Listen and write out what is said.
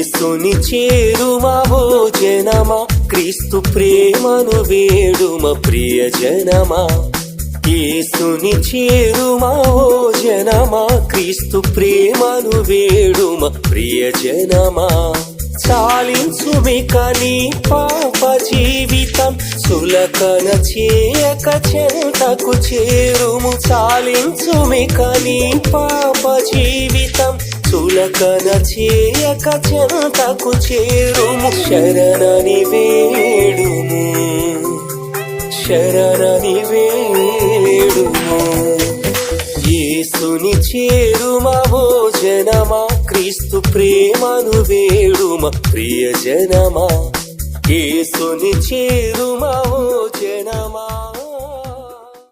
యేసుని చేరుమా ఓ జనమా, క్రీస్తు ప్రేమను వేడుమ ప్రియజనమా. యేసుని చేరుమా ఓ జనమా, క్రీస్తు ప్రేమను వేడుమ ప్రియజనమా. చాలించుమిక నీ పాప జీవితం, సులకన చేయక చెంతకు చేరుము. చాలించుమిక నీ పాప జీవితం, సులకన చేయక చెంతకు చేరుము. శరణని వేడుము, శరణని వేడుము. యేసుని చేరుమా ఓ జనమా, క్రీస్తు ప్రేమను వేడుమ ప్రియజనమా. యేసుని చేరుమా